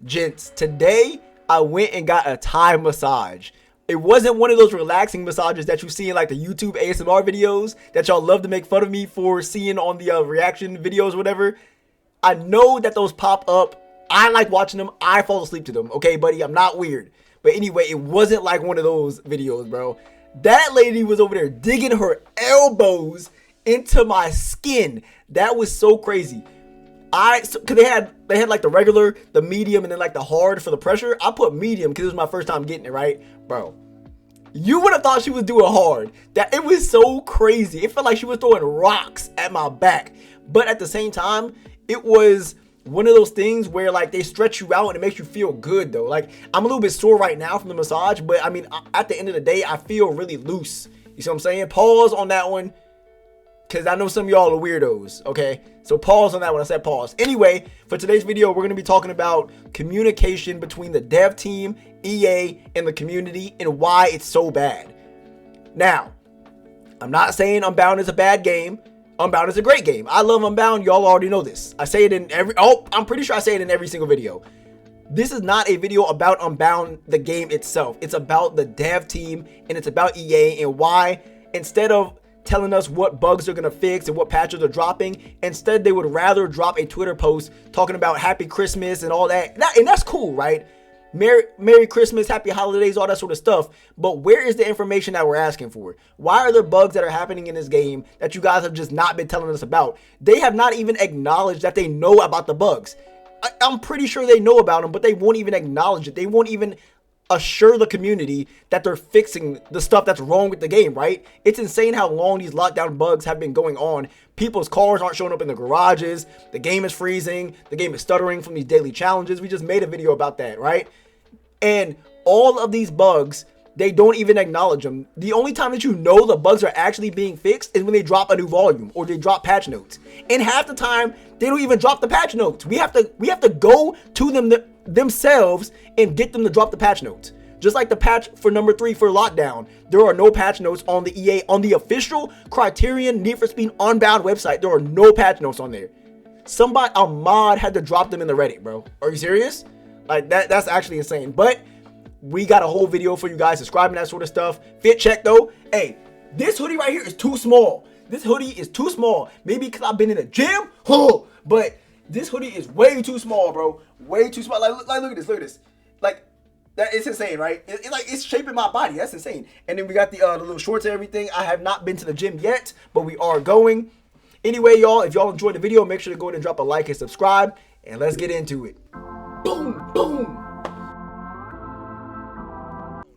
Gents, today I went and got a Thai massage. It wasn't one of those relaxing massages that you see in like the YouTube ASMR videos that y'all love to make fun of me for seeing on the reaction videos or whatever. I know that those pop up. I like watching them. I fall asleep to them. Okay, buddy, I'm not weird. But anyway, it wasn't like one of those videos, bro. That lady was over there digging her elbows into my skin. That was so crazy. Cause they had like the regular, the medium, and then like the hard for the pressure. I put medium because it was my first time getting it, right? Bro, you would have thought she was doing hard. That it was so crazy. It felt like she was throwing rocks at my back. But at the same time, it was one of those things where like they stretch you out and it makes you feel good though. Like I'm a little bit sore right now from the massage, but I mean, at the end of the day, I feel really loose. You see what I'm saying? Pause on that one. Because I know some of y'all are weirdos, okay? So pause on that one. I said pause. Anyway, for today's video, we're going to be talking about communication between the dev team, EA, and the community and why it's so bad. Now, I'm not saying Unbound is a bad game. Unbound is a great game. I love Unbound. Y'all already know this. I say it in I'm pretty sure I say it in every single video. This is not a video about Unbound, the game itself. It's about the dev team and it's about EA and why instead of telling us what bugs they're gonna fix and what patches are dropping, instead they would rather drop a Twitter post talking about happy Christmas and all that. And that's cool, right? Merry Christmas, happy holidays, all that sort of stuff. But where is the information that we're asking for? Why are there bugs that are happening in this game that you guys have just not been telling us about? They have not even acknowledged that they know about the bugs. I'm pretty sure they know about them, but they won't even acknowledge it. They won't even assure the community that they're fixing the stuff that's wrong with the game, right? It's insane how long these lockdown bugs have been going on. People's cars aren't showing up in the garages. The game is freezing. The game is stuttering from these daily challenges. We just made a video about that, right? And all of these bugs, they don't even acknowledge them. The only time that you know the bugs are actually being fixed is when they drop a new volume or they drop patch notes. And half the time, they don't even drop the patch notes. We have to go to them themselves and get them to drop the patch notes. Just like the patch for number 3 for lockdown, there are no patch notes on the EA, on the official Criterion Need for Speed Unbound website. There are no patch notes on there. A mod had to drop them in the Reddit, bro. Are you serious? Like that's actually insane. But we got a whole video for you guys describing that sort of stuff. Fit check though. Hey, this hoodie right here is too small. This hoodie is too small. Maybe because I've been in the gym, but this hoodie is way too small, bro. Way too small. Like look at this. Look at this. Like that. It's insane, right? It's shaping my body. That's insane. And then we got the little shorts and everything. I have not been to the gym yet, but we are going. Anyway, y'all, if y'all enjoyed the video, make sure to go ahead and drop a like and subscribe. And let's get into it. Boom, boom.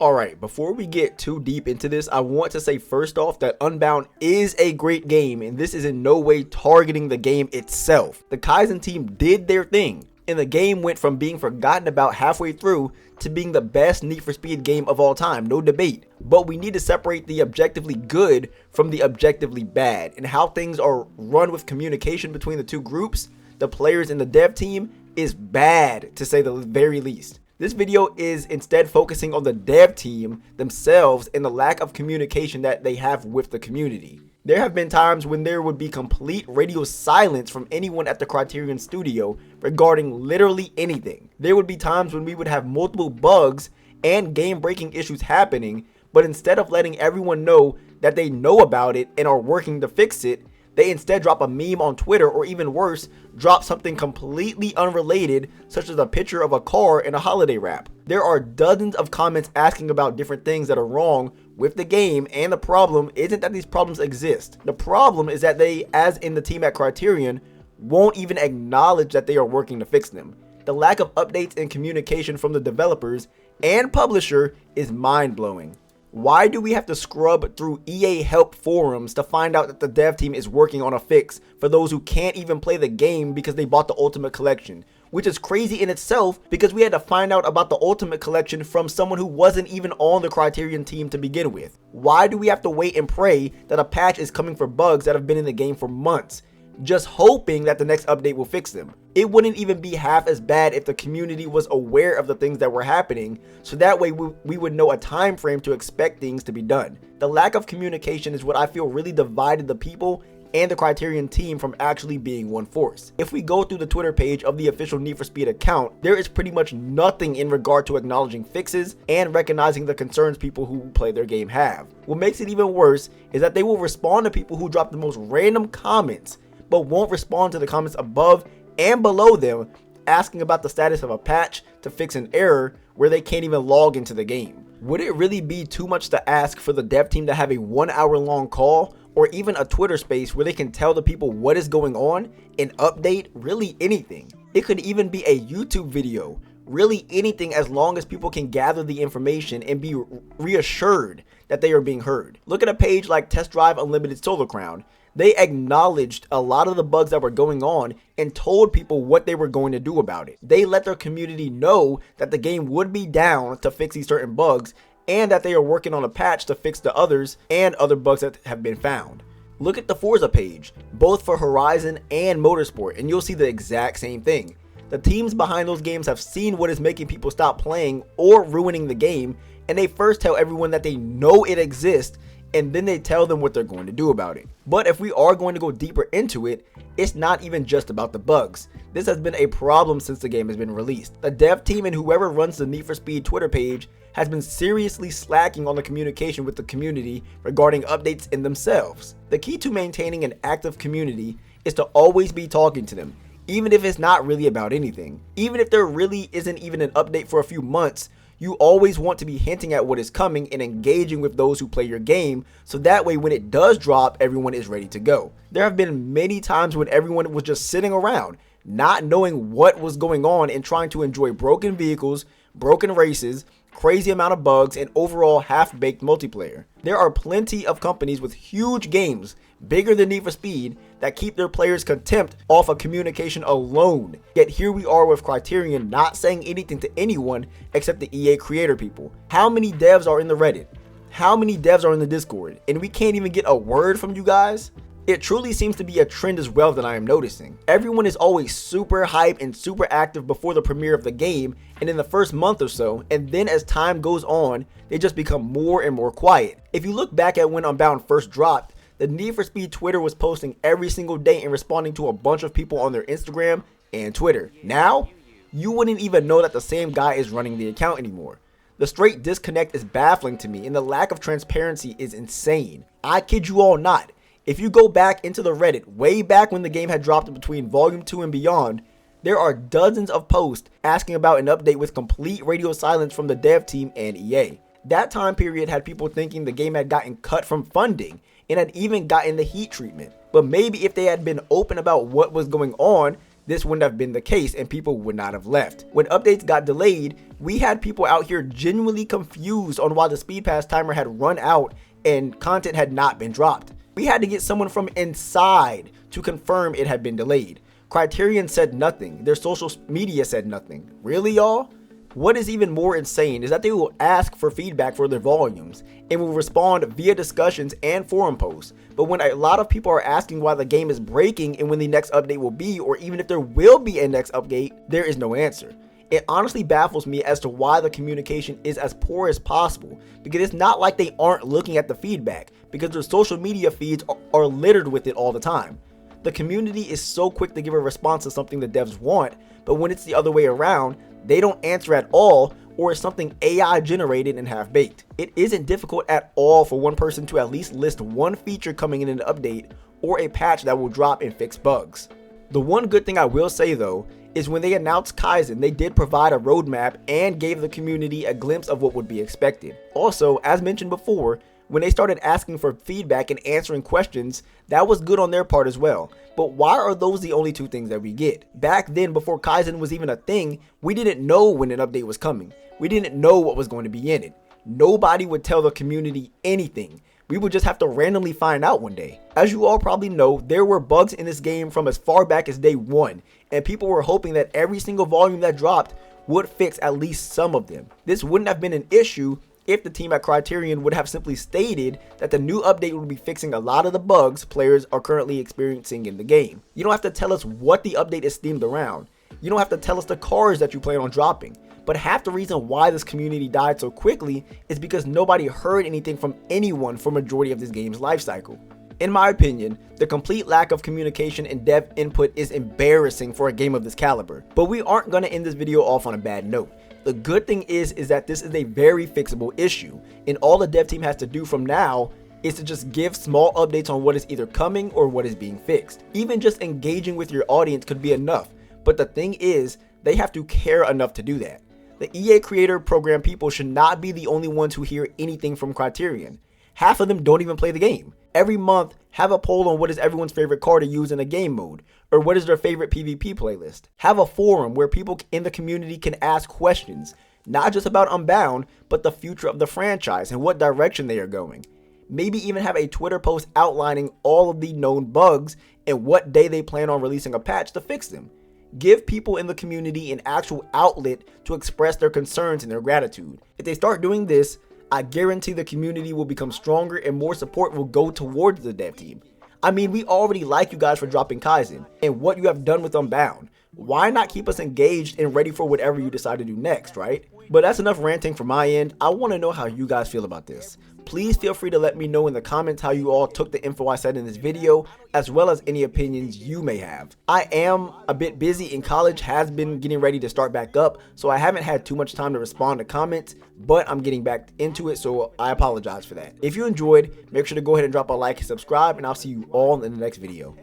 Alright, before we get too deep into this, I want to say first off that Unbound is a great game, and this is in no way targeting the game itself. The Kaizen team did their thing, and the game went from being forgotten about halfway through to being the best Need for Speed game of all time, no debate. But we need to separate the objectively good from the objectively bad, and how things are run with communication between the two groups, the players and the dev team, is bad to say the very least. This video is instead focusing on the dev team themselves and the lack of communication that they have with the community. There have been times when there would be complete radio silence from anyone at the Criterion studio regarding literally anything. There would be times when we would have multiple bugs and game-breaking issues happening, but instead of letting everyone know that they know about it and are working to fix it, they instead drop a meme on Twitter, or even worse, drop something completely unrelated, such as a picture of a car in a holiday wrap. There are dozens of comments asking about different things that are wrong with the game, and the problem isn't that these problems exist. The problem is that they, as in the team at Criterion, won't even acknowledge that they are working to fix them. The lack of updates and communication from the developers and publisher is mind-blowing. Why do we have to scrub through EA help forums to find out that the dev team is working on a fix for those who can't even play the game because they bought the Ultimate Collection? Which is crazy in itself because we had to find out about the Ultimate Collection from someone who wasn't even on the Criterion team to begin with. Why do we have to wait and pray that a patch is coming for bugs that have been in the game for months, just hoping that the next update will fix them? It wouldn't even be half as bad if the community was aware of the things that were happening, so that way we would know a time frame to expect things to be done. The lack of communication is what I feel really divided the people and the Criterion team from actually being one force. If we go through the Twitter page of the official Need for Speed account, there is pretty much nothing in regard to acknowledging fixes and recognizing the concerns people who play their game have. What makes it even worse is that they will respond to people who drop the most random comments, but won't respond to the comments above and below them asking about the status of a patch to fix an error where they can't even log into the game. Would it really be too much to ask for the dev team to have a 1 hour long call or even a Twitter space where they can tell the people what is going on, an update, really anything? It could even be a YouTube video, really anything, as long as people can gather the information and be reassured that they are being heard. Look at a page like Test Drive Unlimited Solar Crown. They acknowledged a lot of the bugs that were going on and told people what they were going to do about it. They let their community know that the game would be down to fix these certain bugs and that they are working on a patch to fix the others and other bugs that have been found. Look at the Forza page, both for Horizon and Motorsport, and you'll see the exact same thing. The teams behind those games have seen what is making people stop playing or ruining the game, and they first tell everyone that they know it exists, and then they tell them what they're going to do about it. But if we are going to go deeper into it, it's not even just about the bugs. This has been a problem since the game has been released. The dev team and whoever runs the Need for Speed Twitter page has been seriously slacking on the communication with the community regarding updates in themselves. The key to maintaining an active community is to always be talking to them, even if it's not really about anything. Even if there really isn't even an update for a few months, you always want to be hinting at what is coming and engaging with those who play your game, so that way when it does drop, everyone is ready to go. There have been many times when everyone was just sitting around, not knowing what was going on and trying to enjoy broken vehicles, broken races, crazy amount of bugs, and overall half-baked multiplayer. There are plenty of companies with huge games, bigger than Need for Speed, that keep their players' contempt off of communication alone. Yet here we are with Criterion not saying anything to anyone except the EA creator people. How many devs are in the Reddit? How many devs are in the Discord? And we can't even get a word from you guys? It truly seems to be a trend as well that I am noticing. Everyone is always super hyped and super active before the premiere of the game and in the first month or so, and then as time goes on, they just become more and more quiet. If you look back at when Unbound first dropped, the Need for Speed Twitter was posting every single day and responding to a bunch of people on their Instagram and Twitter. Now, you wouldn't even know that the same guy is running the account anymore. The straight disconnect is baffling to me, and the lack of transparency is insane. I kid you all not. If you go back into the Reddit, way back when the game had dropped between Volume 2 and beyond, there are dozens of posts asking about an update with complete radio silence from the dev team and EA. That time period had people thinking the game had gotten cut from funding and had even gotten the heat treatment. But maybe if they had been open about what was going on, this wouldn't have been the case and people would not have left. When updates got delayed, we had people out here genuinely confused on why the Speed Pass timer had run out and content had not been dropped. We had to get someone from inside to confirm it had been delayed. Criterion said nothing. Their social media said nothing. Really, y'all? What is even more insane is that they will ask for feedback for their volumes and will respond via discussions and forum posts. But when a lot of people are asking why the game is breaking and when the next update will be, or even if there will be a next update, there is no answer. It honestly baffles me as to why the communication is as poor as possible, because it's not like they aren't looking at the feedback, because their social media feeds are littered with it all the time. The community is so quick to give a response to something the devs want, but when it's the other way around, they don't answer at all, or it's something AI generated and half-baked. It isn't difficult at all for one person to at least list one feature coming in an update or a patch that will drop and fix bugs. The one good thing I will say though is when they announced Kaizen, they did provide a roadmap and gave the community a glimpse of what would be expected. Also, as mentioned before, when they started asking for feedback and answering questions, that was good on their part as well. But why are those the only two things that we get? Back then, before Kaizen was even a thing, we didn't know when an update was coming. We didn't know what was going to be in it. Nobody would tell the community anything. We would just have to randomly find out one day. As you all probably know, there were bugs in this game from as far back as day one, and people were hoping that every single volume that dropped would fix at least some of them. This wouldn't have been an issue if the team at Criterion would have simply stated that the new update would be fixing a lot of the bugs players are currently experiencing in the game. You don't have to tell us what the update is themed around. You don't have to tell us the cars that you plan on dropping. But half the reason why this community died so quickly is because nobody heard anything from anyone for majority of this game's life cycle. In my opinion, the complete lack of communication and dev input is embarrassing for a game of this caliber. But we aren't going to end this video off on a bad note. The good thing is that this is a very fixable issue, and all the dev team has to do from now is to just give small updates on what is either coming or what is being fixed. Even just engaging with your audience could be enough, but the thing is, they have to care enough to do that. The EA creator program people should not be the only ones who hear anything from Criterion. Half of them don't even play the game. Every month, have a poll on what is everyone's favorite car to use in a game mode, or what is their favorite PvP playlist. Have a forum where people in the community can ask questions, not just about Unbound, but the future of the franchise and what direction they are going. Maybe even have a Twitter post outlining all of the known bugs and what day they plan on releasing a patch to fix them. Give people in the community an actual outlet to express their concerns and their gratitude. If they start doing this, I guarantee the community will become stronger and more support will go towards the dev team. I mean, we already like you guys for dropping Kaizen and what you have done with Unbound. Why not keep us engaged and ready for whatever you decide to do next, right? But that's enough ranting from my end. I want to know how you guys feel about this. Please feel free to let me know in the comments how you all took the info I said in this video, as well as any opinions you may have. I am a bit busy and college has been getting ready to start back up, so I haven't had too much time to respond to comments, but I'm getting back into it, so I apologize for that. If you enjoyed, make sure to go ahead and drop a like and subscribe, and I'll see you all in the next video.